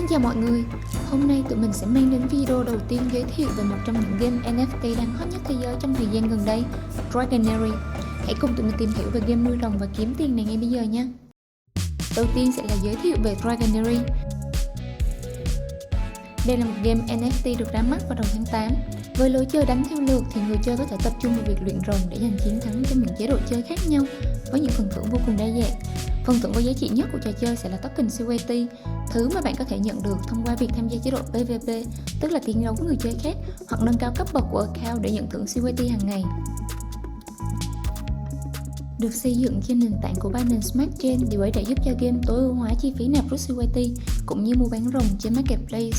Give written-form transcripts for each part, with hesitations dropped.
Xin chào mọi người, hôm nay tụi mình sẽ mang đến video đầu tiên giới thiệu về một trong những game NFT đang hot nhất thế giới trong thời gian gần đây, Dragonary. Hãy cùng tụi mình tìm hiểu về game nuôi rồng và kiếm tiền này ngay bây giờ nha. Đầu tiên sẽ là giới thiệu về Dragonary. Đây là một game NFT được ra mắt vào đầu tháng 8. Với lối chơi đánh theo lượt thì người chơi có thể tập trung vào việc luyện rồng để giành chiến thắng trong những chế độ chơi khác nhau với những phần thưởng vô cùng đa dạng. Phần thưởng có giá trị nhất của trò chơi sẽ là token CYT, thứ mà bạn có thể nhận được thông qua việc tham gia chế độ PvP, tức là chiến đấu với người chơi khác, hoặc nâng cao cấp bậc của account để nhận thưởng CYT hàng ngày. Được xây dựng trên nền tảng của Binance Smart Chain, điều ấy đã giúp cho game tối ưu hóa chi phí nạp rút CYT cũng như mua bán rồng trên marketplace.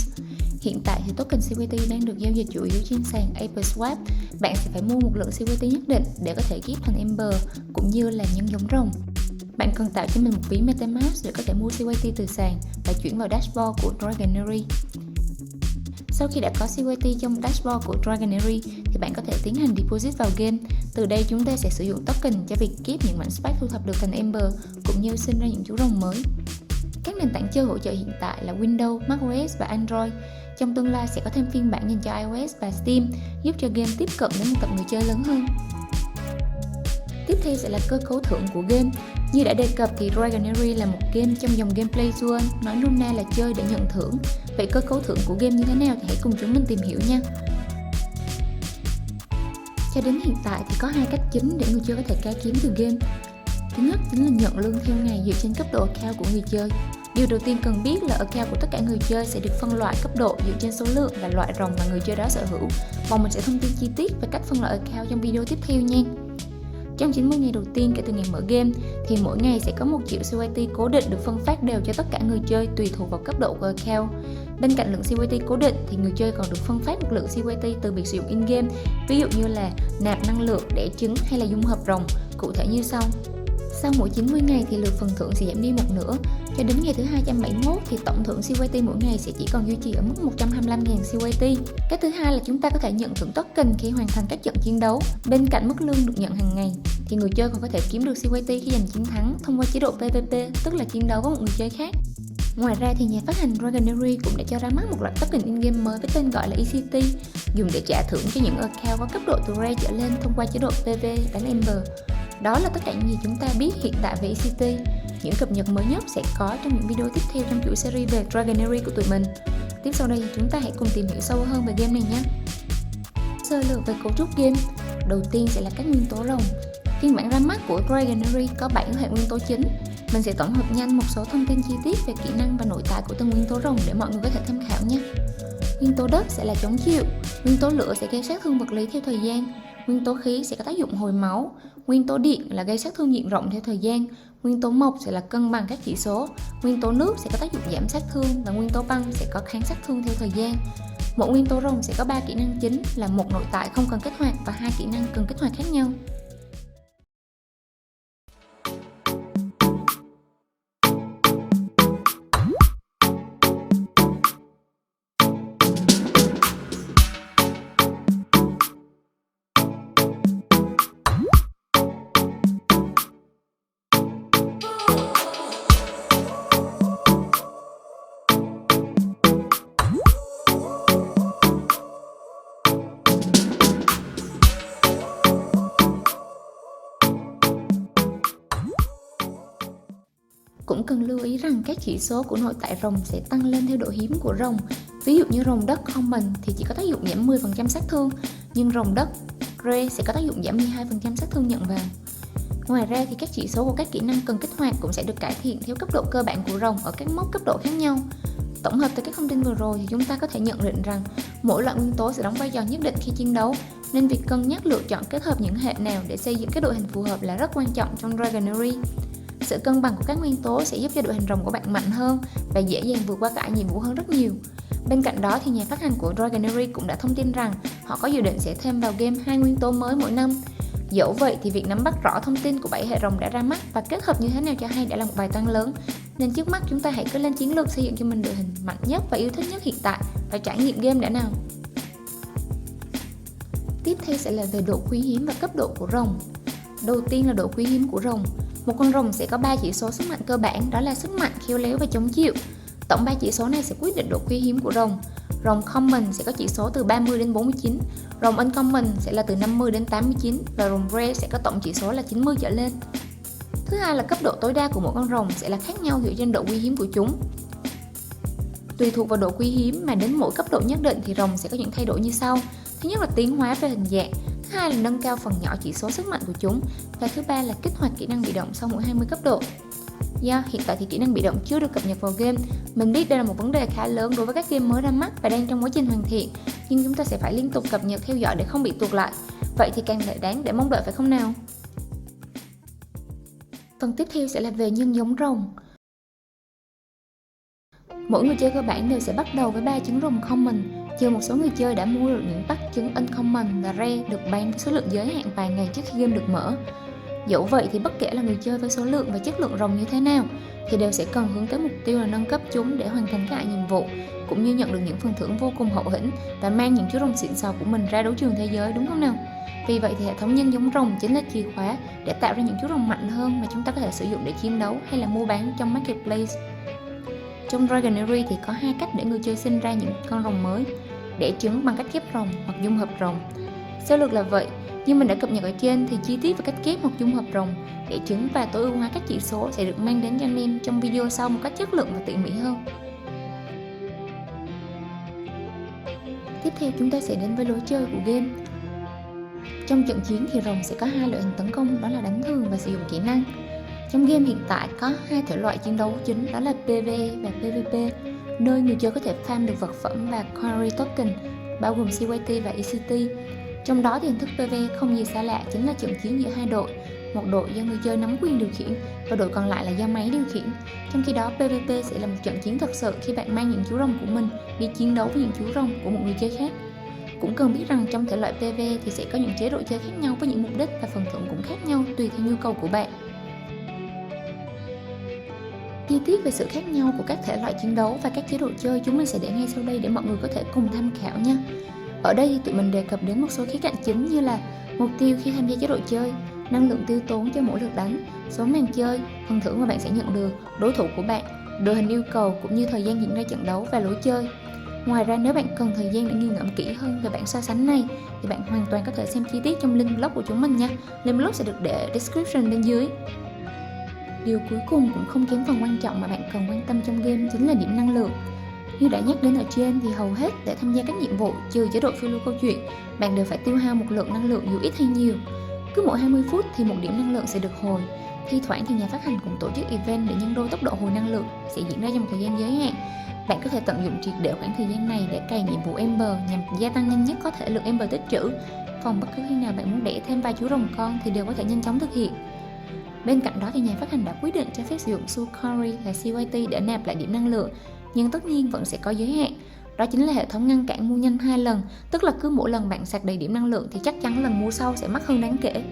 Hiện tại thì token CYT đang được giao dịch chủ yếu trên sàn ApeSwap. Bạn sẽ phải mua một lượng CYT nhất định để có thể ghép thành Ember cũng như là nhân giống rồng. Bạn cần tạo cho mình một ví MetaMask để có thể mua CYT từ sàn và chuyển vào dashboard của Dragonary. Sau khi đã có CYT trong dashboard của Dragonary thì bạn có thể tiến hành deposit vào game. Từ đây chúng ta sẽ sử dụng token cho việc ghép những mảnh Spark thu thập được thành Ember cũng như sinh ra những chú rồng mới. Các nền tảng chơi hỗ trợ hiện tại là Windows, macOS và Android. Trong tương lai sẽ có thêm phiên bản dành cho iOS và Steam, giúp cho game tiếp cận đến một tập người chơi lớn hơn. Tiếp theo sẽ là cơ cấu thưởng của game. Như đã đề cập thì Dragonary là một game trong dòng gameplay to earn, nói nôm na là chơi để nhận thưởng. Vậy cơ cấu thưởng của game như thế nào thì hãy cùng chúng mình tìm hiểu nha. Cho đến hiện tại thì có hai cách chính để người chơi có thể cải kiếm từ game. Thứ nhất chính là nhận lương theo ngày dựa trên cấp độ account của người chơi. Điều đầu tiên cần biết là account của tất cả người chơi sẽ được phân loại cấp độ dựa trên số lượng và loại rồng mà người chơi đó sở hữu. Và mình sẽ thông tin chi tiết về cách phân loại account trong video tiếp theo nha. Trong 90 ngày đầu tiên kể từ ngày mở game thì mỗi ngày sẽ có 1 triệu CYT cố định được phân phát đều cho tất cả người chơi tùy thuộc vào cấp độ của account. Bên cạnh lượng CYT cố định thì người chơi còn được phân phát một lượng CYT từ việc sử dụng in-game, ví dụ như là nạp năng lượng, đẻ trứng hay là dung hợp rồng, cụ thể như sau. Sau mỗi 90 ngày thì lượt phần thưởng sẽ giảm đi một nửa. Cho đến ngày thứ 271 thì tổng thưởng CYT mỗi ngày sẽ chỉ còn duy trì ở mức 125.000 CYT. Cái thứ hai là chúng ta có thể nhận thưởng token khi hoàn thành các trận chiến đấu. Bên cạnh mức lương được nhận hàng ngày thì người chơi còn có thể kiếm được CYT khi giành chiến thắng thông qua chế độ PvP, tức là chiến đấu với một người chơi khác. Ngoài ra thì nhà phát hành Dragonary cũng đã cho ra mắt một loại token in-game mới với tên gọi là ECT, dùng để trả thưởng cho những account có cấp độ từ Rare trở lên thông qua chế độ PV đánh Ember. Đó là tất cả những gì chúng ta biết hiện tại về ECT. Những cập nhật mới nhất sẽ có trong những video tiếp theo trong chuỗi series về Dragonary của tụi mình. Tiếp sau đây chúng ta hãy cùng tìm hiểu sâu hơn về game này nhé. Sơ lược về cấu trúc game. Đầu tiên sẽ là các nguyên tố rồng. Phiên bản ra mắt của Dragonary có 7 hệ nguyên tố chính. Mình sẽ tổng hợp nhanh một số thông tin chi tiết về kỹ năng và nội tại của từng nguyên tố rồng để mọi người có thể tham khảo nhé. Nguyên tố đất sẽ là chống chịu, nguyên tố lửa sẽ gây sát thương vật lý theo thời gian, nguyên tố khí sẽ có tác dụng hồi máu, nguyên tố điện là gây sát thương diện rộng theo thời gian, nguyên tố mộc sẽ là cân bằng các chỉ số, nguyên tố nước sẽ có tác dụng giảm sát thương và nguyên tố băng sẽ có kháng sát thương theo thời gian. Mỗi nguyên tố rồng sẽ có 3 kỹ năng chính là một nội tại không cần kích hoạt và 2 kỹ năng cần kích hoạt khác nhau. Cũng cần lưu ý rằng các chỉ số của nội tại rồng sẽ tăng lên theo độ hiếm của rồng. Ví dụ như rồng đất common thì chỉ có tác dụng giảm 10% sát thương, nhưng rồng đất rare sẽ có tác dụng giảm 12% sát thương nhận vào. Ngoài ra thì các chỉ số của các kỹ năng cần kích hoạt cũng sẽ được cải thiện theo cấp độ cơ bản của rồng ở các mốc cấp độ khác nhau. Tổng hợp từ các thông tin vừa rồi thì chúng ta có thể nhận định rằng mỗi loại nguyên tố sẽ đóng vai trò nhất định khi chiến đấu, nên việc cân nhắc lựa chọn kết hợp những hệ nào để xây dựng cái đội hình phù hợp là rất quan trọng trong Dragonary. Sự cân bằng của các nguyên tố sẽ giúp cho đội hình rồng của bạn mạnh hơn và dễ dàng vượt qua cả nhiệm vụ hơn rất nhiều. Bên cạnh đó thì nhà phát hành của Dragonary cũng đã thông tin rằng họ có dự định sẽ thêm vào game 2 nguyên tố mới mỗi năm. Dẫu vậy thì việc nắm bắt rõ thông tin của 7 hệ rồng đã ra mắt và kết hợp như thế nào cho hay đã là một bài toán lớn. Nên trước mắt chúng ta hãy cứ lên chiến lược xây dựng cho mình đội hình mạnh nhất và yêu thích nhất hiện tại và trải nghiệm game đã nào. Tiếp theo sẽ là về độ quý hiếm và cấp độ của rồng. Đầu tiên là độ quý hiếm của rồng. Một con rồng sẽ có 3 chỉ số sức mạnh cơ bản, đó là sức mạnh, khéo léo và chống chịu. Tổng 3 chỉ số này sẽ quyết định độ quý hiếm của rồng. Rồng Common sẽ có chỉ số từ 30 đến 49, rồng Uncommon sẽ là từ 50 đến 89 và rồng Rare sẽ có tổng chỉ số là 90 trở lên. Thứ hai là cấp độ tối đa của mỗi con rồng sẽ là khác nhau dựa trên độ quý hiếm của chúng. Tùy thuộc vào độ quý hiếm mà đến mỗi cấp độ nhất định thì rồng sẽ có những thay đổi như sau. Thứ nhất là tiến hóa về hình dạng, thứ hai là nâng cao phần nhỏ chỉ số sức mạnh của chúng và thứ ba là kích hoạt kỹ năng bị động sau mỗi 20 cấp độ. Hiện tại thì kỹ năng bị động chưa được cập nhật vào game. Mình biết đây là một vấn đề khá lớn đối với các game mới ra mắt và đang trong quá trình hoàn thiện, nhưng chúng ta sẽ phải liên tục cập nhật theo dõi để không bị tuột lại. Vậy thì càng thể đáng để mong đợi phải không nào? Phần tiếp theo sẽ là về nhân giống rồng. Mỗi người chơi cơ bản đều sẽ bắt đầu với 3 trứng rồng common, trừ một số người chơi đã mua được những pack trứng uncommon và rare được bán với số lượng giới hạn vài ngày trước khi game được mở. Dẫu vậy thì bất kể là người chơi với số lượng và chất lượng rồng như thế nào thì đều sẽ cần hướng tới mục tiêu là nâng cấp chúng để hoàn thành các nhiệm vụ, cũng như nhận được những phần thưởng vô cùng hậu hĩnh và mang những chú rồng xịn sò của mình ra đấu trường thế giới, đúng không nào? Vì vậy thì hệ thống nhân giống rồng chính là chìa khóa để tạo ra những chú rồng mạnh hơn mà chúng ta có thể sử dụng để chiến đấu hay là mua bán trong marketplace. Trong Dragonery thì có 2 cách để người chơi sinh ra những con rồng mới: đẻ trứng bằng cách ghép rồng hoặc dung hợp rồng. Sơ lược là vậy, như mình đã cập nhật ở trên thì chi tiết về cách ghép hoặc dung hợp rồng, đẻ trứng và tối ưu hóa các chỉ số sẽ được mang đến cho anh em trong video sau một cách chất lượng và tỉ mỉ hơn. Tiếp theo chúng ta sẽ đến với lối chơi của game. Trong trận chiến thì rồng sẽ có 2 loại hình tấn công, đó là đánh thường và sử dụng kỹ năng. Trong game hiện tại có 2 thể loại chiến đấu chính, đó là PvE và PvP, nơi người chơi có thể farm được vật phẩm và Quarry Token, bao gồm CYT và ECT. Trong đó thì hình thức PvE không gì xa lạ chính là trận chiến giữa hai đội, một đội do người chơi nắm quyền điều khiển và đội còn lại là do máy điều khiển. Trong khi đó PvP sẽ là một trận chiến thật sự khi bạn mang những chú rồng của mình đi chiến đấu với những chú rồng của một người chơi khác. Cũng cần biết rằng trong thể loại PvE thì sẽ có những chế độ chơi khác nhau với những mục đích và phần thưởng cũng khác nhau tùy theo nhu cầu của bạn. Chi tiết về sự khác nhau của các thể loại chiến đấu và các chế độ chơi chúng mình sẽ để ngay sau đây để mọi người có thể cùng tham khảo nha. Ở đây thì tụi mình đề cập đến một số khía cạnh chính như là mục tiêu khi tham gia chế độ chơi, năng lượng tiêu tốn cho mỗi lượt đánh, số màn chơi, phần thưởng mà bạn sẽ nhận được, đối thủ của bạn, đội hình yêu cầu cũng như thời gian diễn ra trận đấu và lối chơi. Ngoài ra nếu bạn cần thời gian để nghiền ngẫm kỹ hơn về bảng so sánh này thì bạn hoàn toàn có thể xem chi tiết trong link blog của chúng mình nha. Link blog sẽ được để description bên dưới. Điều cuối cùng cũng không kém phần quan trọng mà bạn cần quan tâm trong game chính là điểm năng lượng. Như đã nhắc đến ở trên thì hầu hết để tham gia các nhiệm vụ trừ chế độ phiêu lưu câu chuyện, bạn đều phải tiêu hao một lượng năng lượng dù ít hay nhiều. Cứ mỗi 20 phút thì một điểm năng lượng sẽ được hồi. Thi thoảng thì nhà phát hành cũng tổ chức event để nhân đôi tốc độ hồi năng lượng sẽ diễn ra trong thời gian giới hạn. Bạn có thể tận dụng triệt để khoảng thời gian này để cày nhiệm vụ Ember nhằm gia tăng nhanh nhất có thể lượng Ember tích trữ. Còn bất cứ khi nào bạn muốn đẻ thêm vài chú rồng con thì đều có thể nhanh chóng thực hiện. Bên cạnh đó thì nhà phát hành đã quyết định cho phép sử dụng Sucari là CYT để nạp lại điểm năng lượng, nhưng tất nhiên vẫn sẽ có giới hạn. Đó chính là hệ thống ngăn cản mua nhanh 2 lần, tức là cứ mỗi lần bạn sạc đầy điểm năng lượng thì chắc chắn lần mua sau sẽ mắc hơn đáng kể.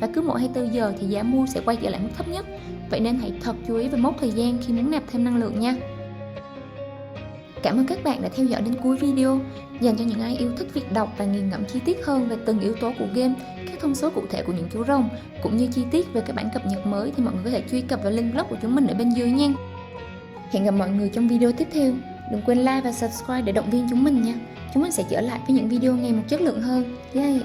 Và cứ mỗi 24 giờ thì giá mua sẽ quay trở lại mức thấp nhất. Vậy nên hãy thật chú ý về mốc thời gian khi muốn nạp thêm năng lượng nha. Cảm ơn các bạn đã theo dõi đến cuối video. Dành cho những ai yêu thích việc đọc và nghiền ngẫm chi tiết hơn về từng yếu tố của game, các thông số cụ thể của những chú rồng, cũng như chi tiết về các bản cập nhật mới thì mọi người có thể truy cập vào link blog của chúng mình ở bên dưới nha. Hẹn gặp mọi người trong video tiếp theo. Đừng quên like và subscribe để động viên chúng mình nha. Chúng mình sẽ trở lại với những video ngày một chất lượng hơn. Yay!